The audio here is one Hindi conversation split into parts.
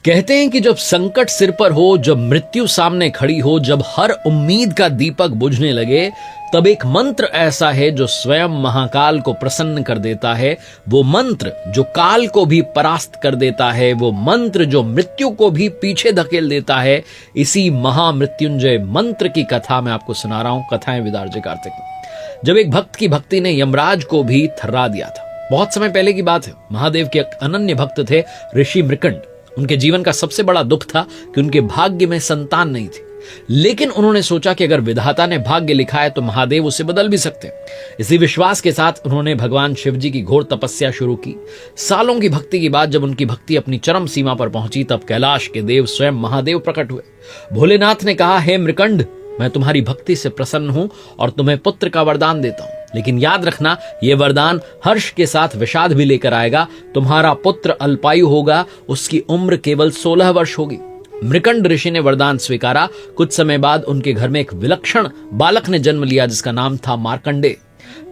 कहते हैं कि जब संकट सिर पर हो, जब मृत्यु सामने खड़ी हो, जब हर उम्मीद का दीपक बुझने लगे, तब एक मंत्र ऐसा है जो स्वयं महाकाल को प्रसन्न कर देता है। वो मंत्र जो काल को भी परास्त कर देता है, वो मंत्र जो मृत्यु को भी पीछे धकेल देता है। इसी महामृत्युंजय मंत्र की कथा मैं आपको सुना रहा हूं। कथाएं विदार्जय कार्तिक। जब एक भक्त की भक्ति ने यमराज को भी थर्रा दिया था। बहुत समय पहले की बात है। महादेव के अनन्य भक्त थे ऋषि मृकंड। उनके जीवन का सबसे बड़ा दुख था कि उनके भाग्य में संतान नहीं थी। लेकिन उन्होंने सोचा कि अगर विधाता ने भाग्य लिखा है तो महादेव उसे बदल भी सकते हैं। इसी विश्वास के साथ उन्होंने भगवान शिव जी की घोर तपस्या शुरू की। सालों की भक्ति के बाद जब उनकी भक्ति अपनी चरम सीमा पर पहुंची, तब कैलाश के देव स्वयं महादेव प्रकट हुए। भोलेनाथ ने कहा, हे मृकंड, मैं तुम्हारी भक्ति से प्रसन्न हूं और तुम्हें पुत्र का वरदान देता हूं। लेकिन याद रखना, यह वरदान हर्ष के साथ विषाद भी लेकर आएगा। तुम्हारा पुत्र अल्पायु होगा, उसकी उम्र केवल 16 वर्ष होगी। मृकंड ऋषि ने वरदान स्वीकारा। कुछ समय बाद उनके घर में एक विलक्षण बालक ने जन्म लिया, जिसका नाम था मार्कंडेय।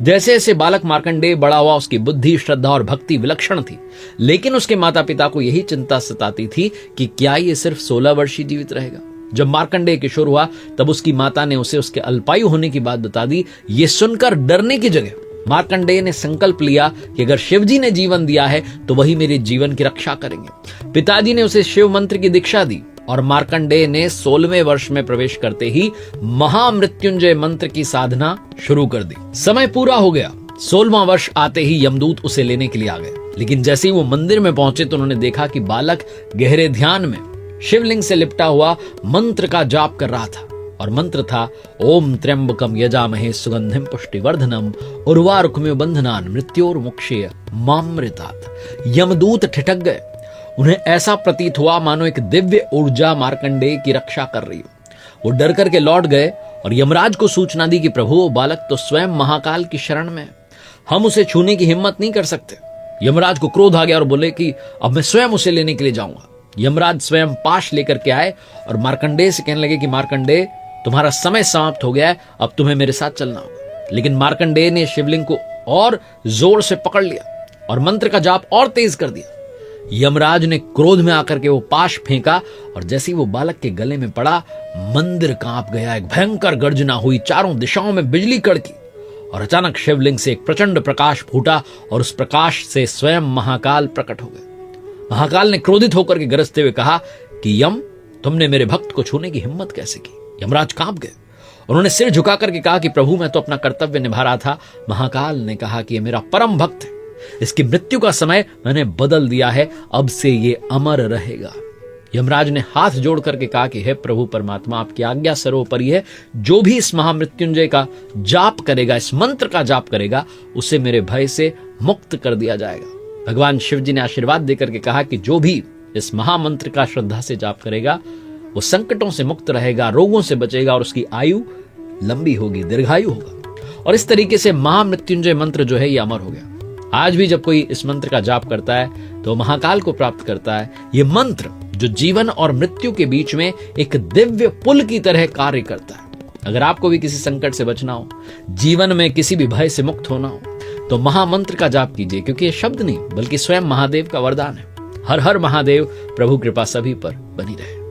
जैसे जैसे बालक मार्कंडेय बड़ा हुआ, उसकी बुद्धि, श्रद्धा और भक्ति विलक्षण थी। लेकिन उसके माता पिता को यही चिंता सताती थी कि क्या ये सिर्फ 16 वर्ष ही जीवित रहेगा। जब मार्कंडेय किशोर हुआ, तब उसकी माता ने उसे उसके अल्पायु होने की बात बता दी। ये सुनकर डरने की जगह मार्कंडेय ने संकल्प लिया कि अगर शिवजी ने जीवन दिया है तो वही मेरे जीवन की रक्षा करेंगे। पिताजी ने उसे शिव मंत्र की दीक्षा दी और मार्कंडेय ने 16वें वर्ष में प्रवेश करते ही महामृत्युंजय मंत्र की साधना शुरू कर दी। समय पूरा हो गया। 16वां वर्ष आते ही यमदूत उसे लेने के लिए आ गए। लेकिन जैसे ही वो मंदिर में पहुंचे तो उन्होंने देखा कि बालक गहरे ध्यान में शिवलिंग से लिपटा हुआ मंत्र का जाप कर रहा था। और मंत्र था, ओम त्र्यंबकम यजामहे सुगंधिम पुष्टिवर्धनम उर्वारुकमिव बंधनान मृत्योर्मुक्षेय मामृतात्। यमदूत ठिठक गए। उन्हें ऐसा प्रतीत हुआ मानो एक दिव्य ऊर्जा मार्कंडेय की रक्षा कर रही हो। वो डर करके लौट गए और यमराज को सूचना दी कि प्रभु, वो बालक तो स्वयं महाकाल की शरण में है, हम उसे छूने की हिम्मत नहीं कर सकते। यमराज को क्रोध आ गया और बोले कि अब मैं स्वयं उसे लेने के लिए जाऊंगा। यमराज स्वयं पाश लेकर के आए और मार्कंडेय से कहने लगे कि मार्कंडेय, तुम्हारा समय समाप्त हो गया है, अब तुम्हें मेरे साथ चलना होगा। लेकिन मार्कंडेय ने शिवलिंग को और जोर से पकड़ लिया और मंत्र का जाप और तेज कर दिया। यमराज ने क्रोध में आकर के वो पाश फेंका और जैसे ही वो बालक के गले में पड़ा, मंदिर कांप गया। एक भयंकर गर्जना हुई, चारों दिशाओं में बिजली कड़की और अचानक शिवलिंग से एक प्रचंड प्रकाश फूटा और उस प्रकाश से स्वयं महाकाल प्रकट हो गए। महाकाल ने क्रोधित होकर के गरजते हुए कहा कि यम, तुमने मेरे भक्त को छूने की हिम्मत कैसे की। यमराज कांप गए। उन्होंने सिर झुका करके कहा कि प्रभु, मैं तो अपना कर्तव्य निभा रहा था। महाकाल ने कहा कि ये मेरा परम भक्त है, इसकी मृत्यु का समय मैंने बदल दिया है, अब से ये अमर रहेगा। यमराज ने हाथ जोड़ करके कहा कि हे प्रभु परमात्मा, आपकी आज्ञा सर्वोपरि है। जो भी इस महामृत्युंजय का जाप करेगा, इस मंत्र का जाप करेगा, उसे मेरे भय से मुक्त कर दिया जाएगा। भगवान शिव जी ने आशीर्वाद देकर के कहा कि जो भी इस महामंत्र का श्रद्धा से जाप करेगा, वो संकटों से मुक्त रहेगा, रोगों से बचेगा और उसकी आयु लंबी होगी, दीर्घायु होगा। और इस तरीके से महामृत्युंजय मंत्र जो है ये अमर हो गया। आज भी जब कोई इस मंत्र का जाप करता है तो महाकाल को प्राप्त करता है। ये मंत्र जो जीवन और मृत्यु के बीच में एक दिव्य पुल की तरह कार्य करता है। अगर आपको भी किसी संकट से बचना हो, जीवन में किसी भी भय से मुक्त होना हो, तो महामंत्र का जाप कीजिए, क्योंकि ये शब्द नहीं बल्कि स्वयं महादेव का वरदान है। हर हर महादेव। प्रभु कृपा सभी पर बनी रहे।